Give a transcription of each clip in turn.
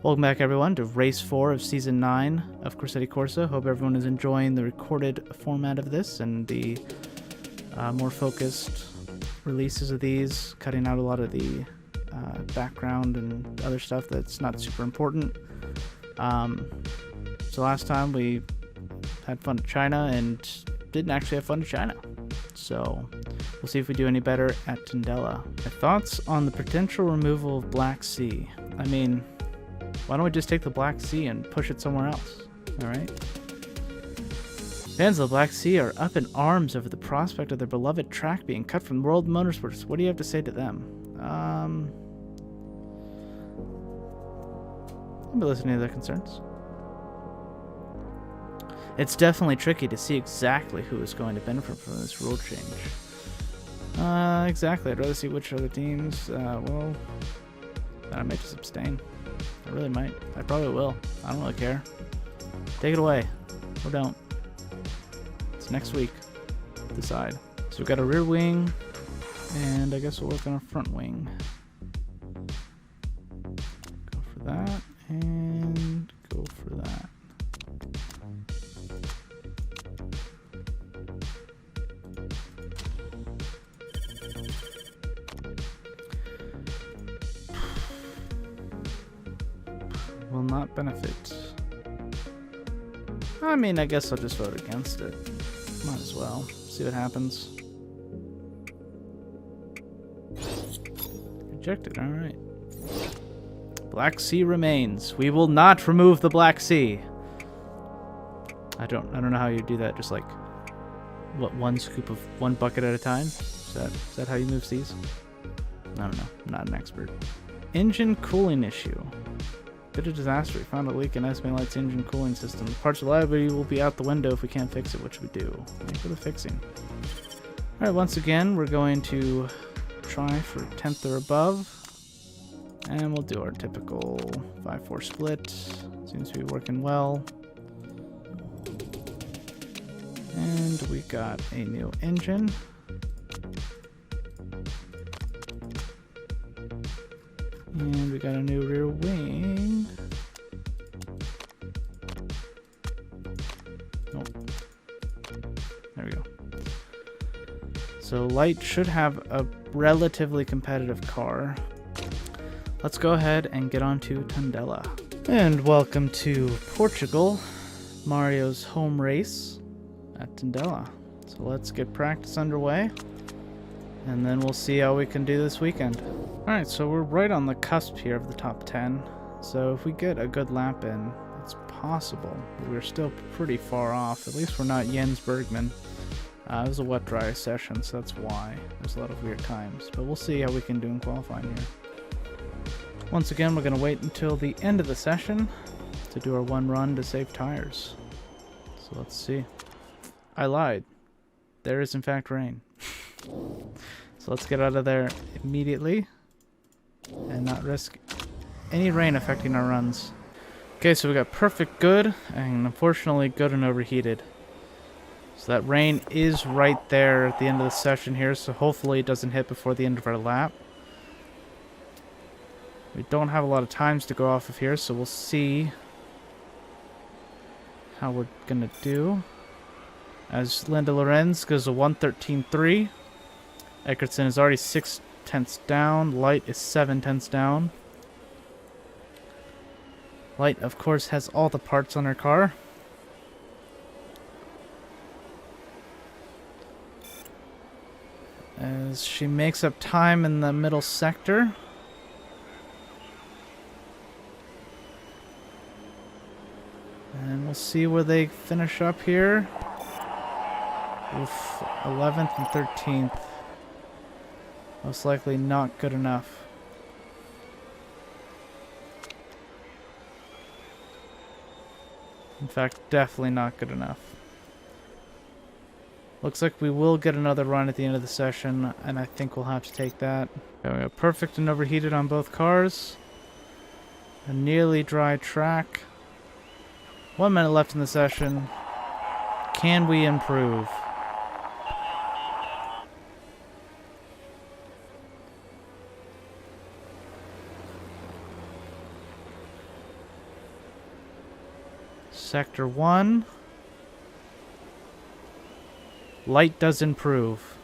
Welcome back, everyone, to Race 4 of Season 9 of Corsetti Corsa. Hope everyone is enjoying the recorded format of this and the more focused releases of these, cutting out a lot of the background and other stuff that's not super important. So last time we had fun at China and didn't actually have fun at China. So we'll see if we do any better at Tandela. My thoughts on the potential removal of Black Sea. I mean, why don't we just take the Black Sea and push it somewhere else? Alright? Fans of the Black Sea are up in arms over the prospect of their beloved track being cut from World Motorsports. What do you have to say to them? I'll be listening to their concerns. It's definitely tricky to see exactly who is going to benefit from this rule change. Exactly. I'd rather see which other teams. Well, I may just abstain. I really might. I probably will. I don't really care. Take it away. Or don't. It's next week. Decide. So we've got a rear wing, and I guess we'll work on a front wing. Go for that, and go for that. Will not benefit. I mean, I guess I'll just vote against it. Might as well. See what happens. Rejected, alright. Black Sea remains. We will not remove the Black Sea. I don't know how you do that, just like what, one scoop of one bucket at a time? Is that how you move seas? I don't know. I'm not an expert. Engine cooling issue. Bit of disaster. We found a leak in Esme Light's engine cooling system. Parts reliability will be out the window if we can't fix it, which we do. Thank you for the fixing. Alright, once again, we're going to try for 10th or above. And we'll do our typical 5-4 split. Seems to be working well. And we got a new engine. And we got a new rear wing. Nope. There we go. So Light should have a relatively competitive car. Let's go ahead and get on to Tandela. And welcome to Portugal, Mario's home race at Tandela. So let's get practice underway, and then we'll see how we can do this weekend. Alright, so we're right on the cusp here of the top 10. So if we get a good lap in, it's possible. But we're still pretty far off. At least we're not Jens Bergman. It was a wet dry session, so that's why. There's a lot of weird times. But we'll see how we can do in qualifying here. Once again, we're going to wait until the end of the session to do our one run to save tires. So let's see. I lied. There is in fact rain. So let's get out of there immediately and not risk any rain affecting our runs. Okay, so we got perfect good and unfortunately good and overheated. So that rain is right there at the end of the session here, so hopefully it doesn't hit before the end of our lap. We don't have a lot of times to go off of here, so we'll see how we're gonna do. As Linda Lorenz goes a 1:13.3. Eckertson is already 6 tenths down. Light is 7 tenths down. Light, of course, has all the parts on her car. As she makes up time in the middle sector. And we'll see where they finish up here. Oof, 11th and 13th. Most likely not good enough. In fact, definitely not good enough. Looks like we will get another run at the end of the session, and I think we'll have to take that. Okay, we got perfect and overheated on both cars. A nearly dry track. 1 minute left in the session. Can we improve? Sector 1. Light does improve.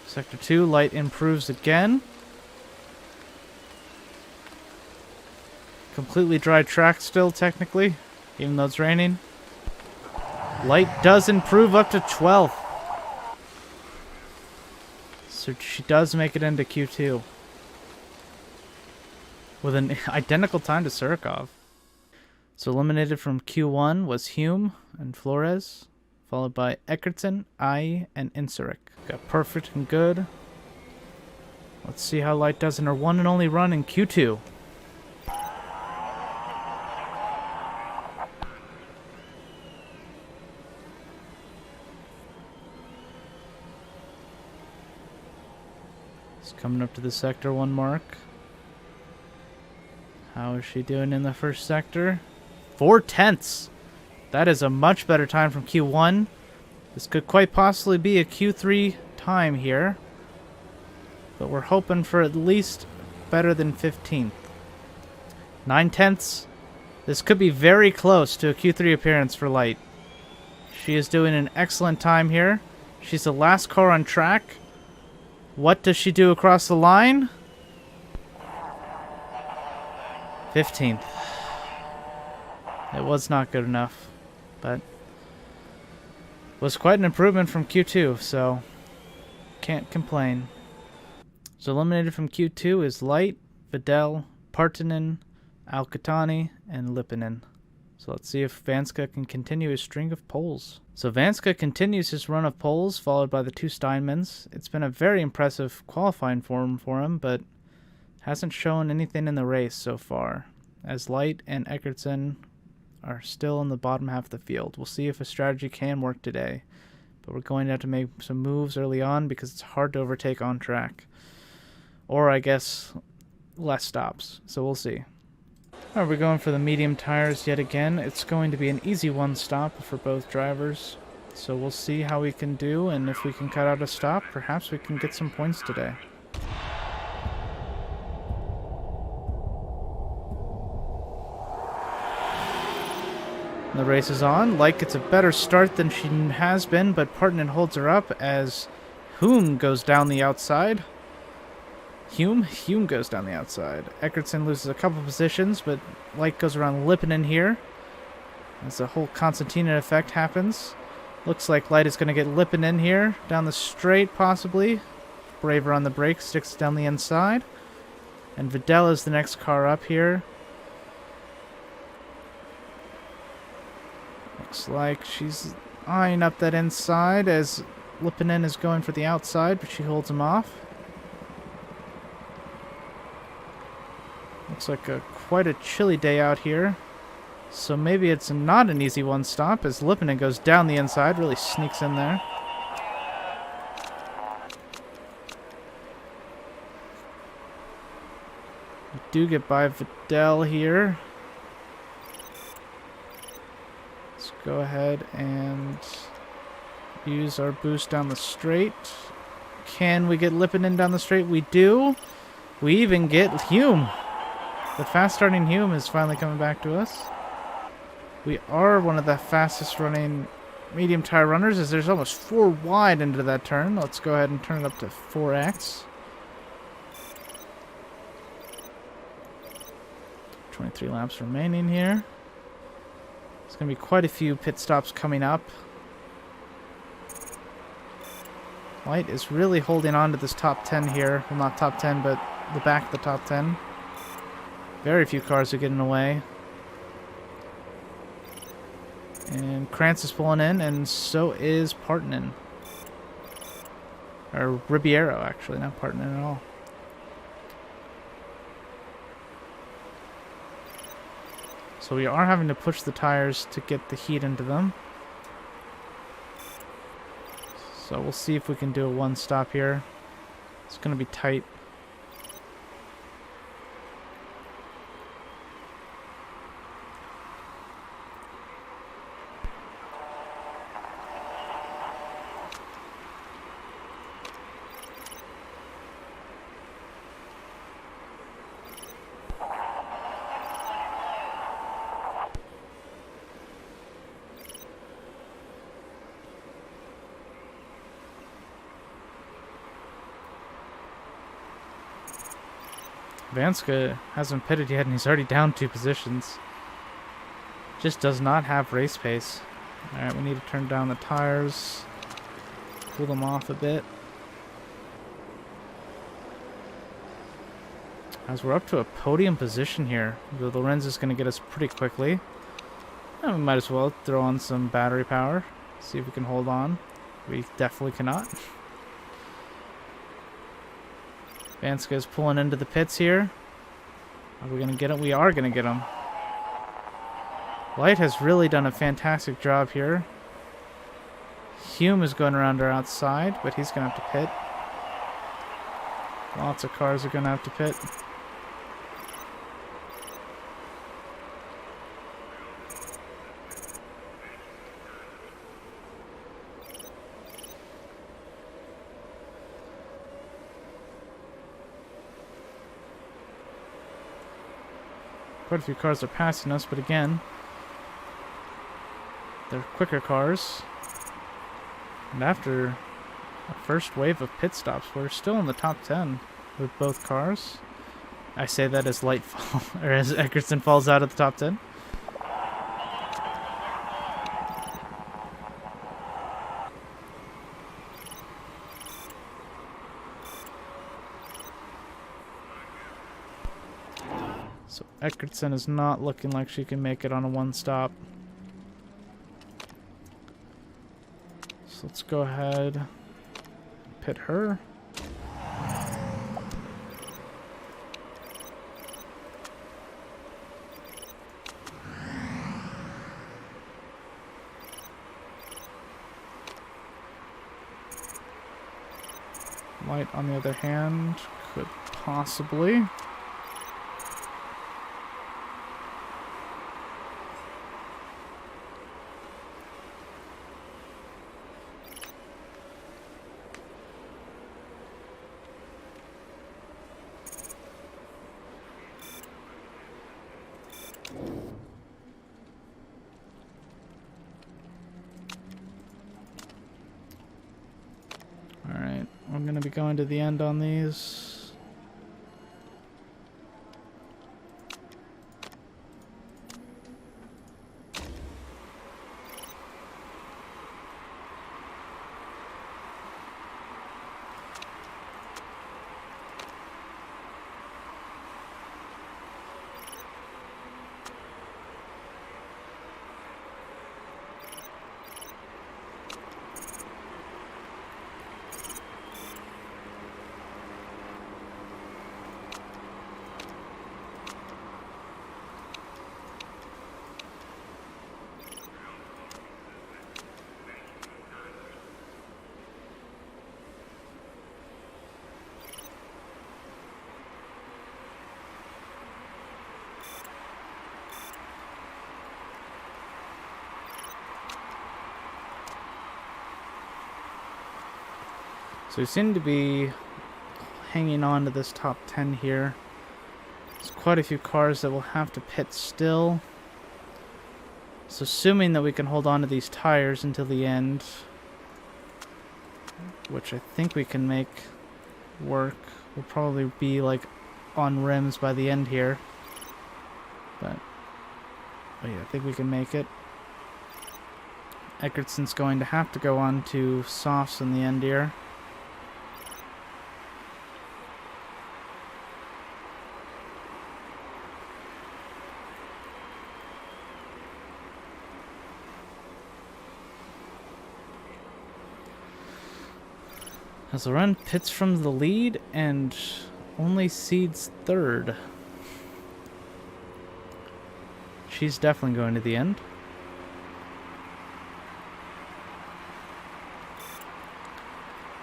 Sector 2, light improves again. Completely dry track still, technically, even though it's raining. Light does improve up to 12th. So she does make it into Q2. With an identical time to Surikov. So eliminated from Q1 was Hume and Flores, followed by Eckerton, Ai, and Insurik. Got perfect and good. Let's see how Light does in her one and only run in Q2. It's coming up to the Sector 1 mark. How is she doing in the first sector? 4/10. That is a much better time from Q1. This could quite possibly be a Q3 time here. But we're hoping for at least better than 15th. 9/10. This could be very close to a Q3 appearance for Light. She is doing an excellent time here. She's the last car on track. What does she do across the line? 15th. It was not good enough, but was quite an improvement from Q2, so can't complain. So eliminated from Q2 is Light, Vidal, Partanen, Alcatani, and Lipinen. So let's see if Vanska can continue his string of poles. So Vanska continues his run of poles, followed by the two Steinmans. It's been a very impressive qualifying form for him, but hasn't shown anything in the race so far, as Light and Eckertson are still in the bottom half of the field. We'll see if a strategy can work today, but we're going to have to make some moves early on because it's hard to overtake on track. Or, I guess, less stops, so we'll see. Alright, we're going for the medium tires yet again. It's going to be an easy one stop for both drivers, so we'll see how we can do, and if we can cut out a stop, perhaps we can get some points today. The race is on. Light gets a better start than she has been, but Partanen holds her up as Hume goes down the outside. Hume goes down the outside. Eckertson loses a couple positions, but Light goes around Lipinen here as the whole Constantina effect happens. Looks like Light is going to get Lipinen here down the straight, possibly. Braver on the brakes, sticks down the inside. And Vidal is the next car up here. Looks like she's eyeing up that inside as Lipinen is going for the outside, but she holds him off. Looks like quite a chilly day out here. So maybe it's not an easy one stop as Lipinen goes down the inside, really sneaks in there. We do get by Vidal here. Let's go ahead and use our boost down the straight. Can we get Lipinen down the straight? We do. We even get Hume. The fast-starting Hume is finally coming back to us. We are one of the fastest-running medium tire runners, as there's almost 4 wide into that turn. Let's go ahead and turn it up to 4x. 23 laps remaining here. There's going to be quite a few pit stops coming up. Light is really holding on to this top 10 here. Well, not top 10, but the back of the top 10. Very few cars are getting away. And Krantz is pulling in, and so is Partanen. Or Ribeiro, actually, not Partanen at all. So we are having to push the tires to get the heat into them. So we'll see if we can do a one stop here. It's going to be tight. Vanska hasn't pitted yet and he's already down 2 positions. Just does not have race pace. Alright, we need to turn down the tires. Cool them off a bit. As we're up to a podium position here. The Lorenz is going to get us pretty quickly. And we might as well throw on some battery power. See if we can hold on. We definitely cannot. Vanska is pulling into the pits here. Are we going to get him? We are going to get him. Light has really done a fantastic job here. Hume is going around our outside, but he's going to have to pit. Lots of cars are going to have to pit. Quite a few cars are passing us, but again, they're quicker cars. And after a first wave of pit stops, we're still in the top 10 with both cars. I say that as Light fall, or as Eckerson falls out of the top 10. So Eckerson is not looking like she can make it on a one stop. So let's go ahead and pit her. Light, on the other hand, could possibly. Alright, I'm going to be going to the end on these. So we seem to be hanging on to this top 10 here. There's quite a few cars that will have to pit still. So assuming that we can hold on to these tires until the end, which I think we can make work, we'll probably be like on rims by the end here. But yeah, I think we can make it. Eckertson's going to have to go on to softs in the end here. As Loren pits from the lead and only seeds third. She's definitely going to the end.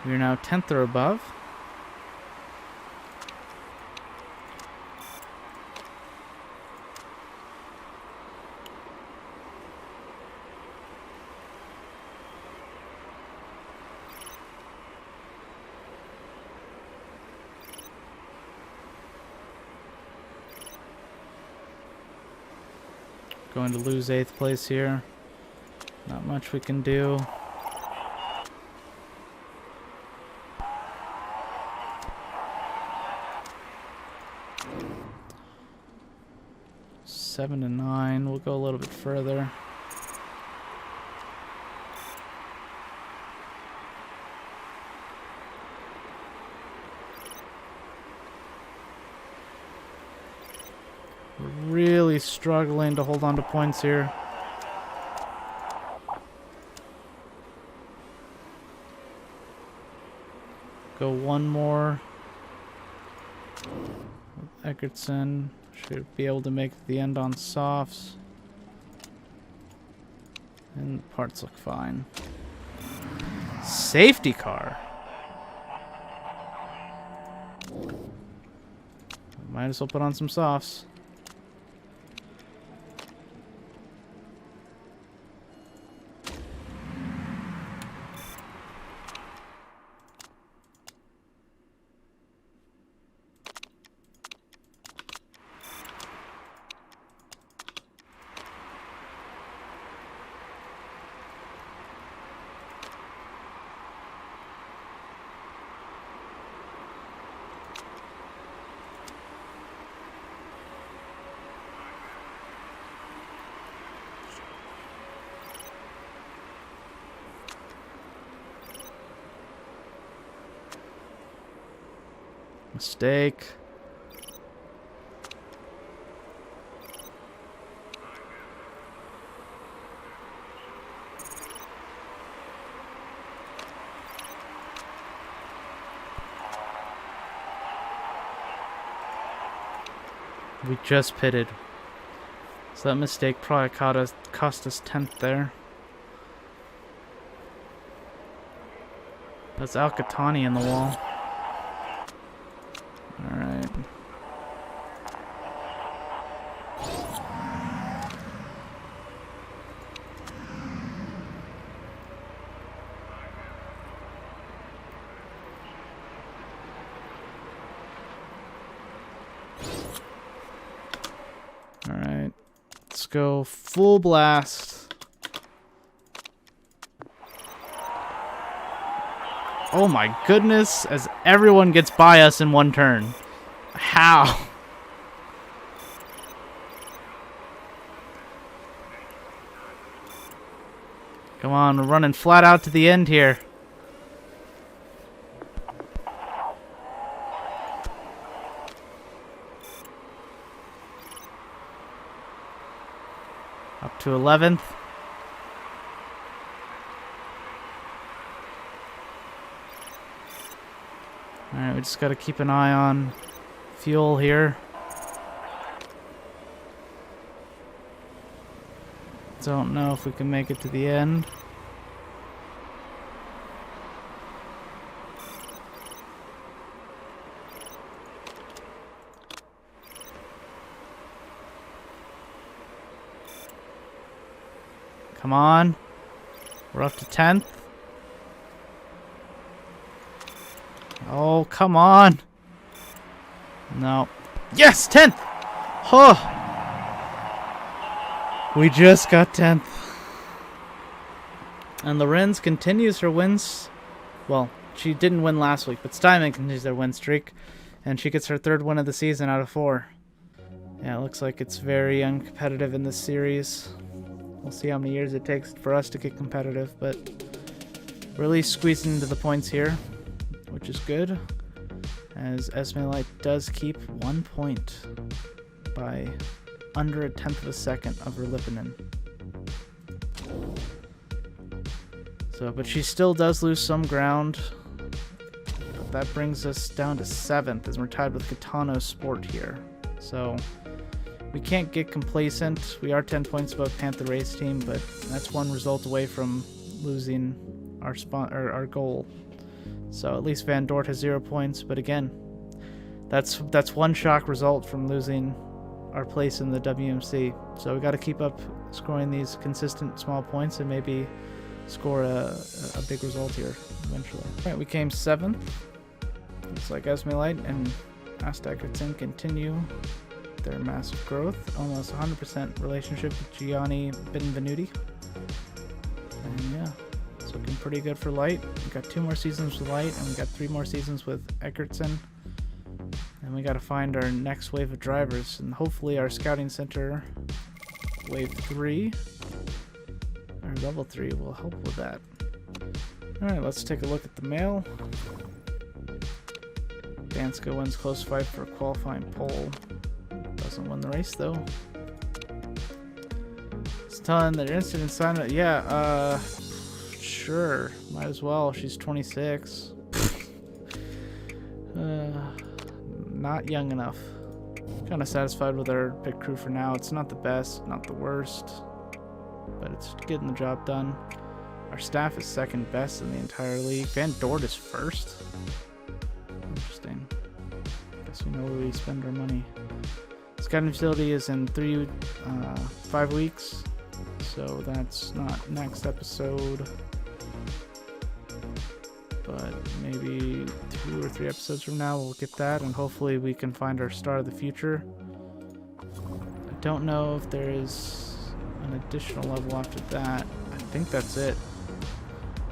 We are now 10th or above. Going to lose 8th place here. Not much we can do. 7 to 9. We'll go a little bit further. We're really struggling to hold on to points here. Go one more. Eckertson should be able to make the end on softs. And the parts look fine. Safety car. Might as well put on some softs. Mistake. We just pitted. So that mistake probably cost us 10th there. That's Al-Qahtani in the wall. Alright. Alright. Let's go full blast. Oh my goodness, as everyone gets by us in one turn. How? Come on, we're running flat out to the end here. Up to 11th. Alright, we just got to keep an eye on fuel here. Don't know if we can make it to the end. Come on. We're up to 10th. Oh, come on. No. Yes, 10th. Oh. We just got 10th. And Lorenz continues her wins. Well, she didn't win last week, but Steinman continues their win streak. And she gets her 3rd win of the season out of 4. Yeah, it looks like it's very uncompetitive in this series. We'll see how many years it takes for us to get competitive, but really squeezing into the points here, which is good, as Esme Light does keep 1 point by under 1/10 of a second of Verlippinen. So, but she still does lose some ground. But that brings us down to 7th, as we're tied with Kitano Sport here. So we can't get complacent. We are 10 points above Panther Race Team, but that's one result away from losing our goal. So at least Van Dort has 0 points, but again, that's one shock result from losing our place in the WMC. So we got to keep up scoring these consistent small points and maybe score a big result here eventually. All right, we came 7th. Looks like Esme Light and Asta Eckertson continue their massive growth. Almost 100% relationship with Gianni Benvenuti. And yeah, it's looking pretty good for Light. We got 2 more seasons with Light, and we got 3 more seasons with Eckertson. And we got to find our next wave of drivers, and hopefully our scouting center wave 3 or level 3 will help with that. Alright, let's take a look at the mail. Danska wins close fight for a qualifying pole. Doesn't win the race though. It's telling that you're interested in signing. Yeah, sure. Might as well. She's 26. Not young enough. Kind of satisfied with our pit crew for now. It's not the best, not the worst, but it's getting the job done. Our staff is second best in the entire league. Van Dort is first. Interesting. Guess we know where we spend our money. Scouting facility is in 5 weeks, so that's not next episode, but maybe 2 or 3 episodes from now we'll get that, and hopefully we can find our star of the future. I don't know if there is an additional level after that. I think that's it.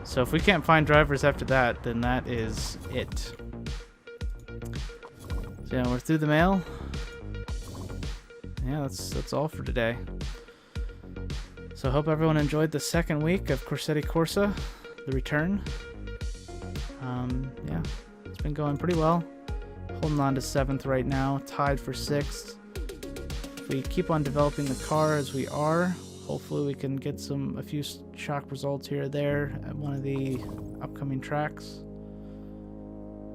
So if we can't find drivers after that, then that is it. So yeah, we're through the mail. Yeah, that's all for today. So I hope everyone enjoyed the second week of Corsetti Corsa, the return. Yeah, it's been going pretty well. Holding on to 7th right now, tied for 6th. If we keep on developing the car as we are, hopefully we can get a few shock results here or there at one of the upcoming tracks.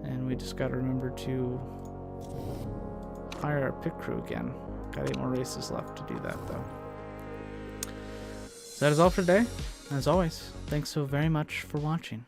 And we just got to remember to hire our pit crew again. Got 8 more races left to do that though. So that is all for today. As always, thanks so very much for watching.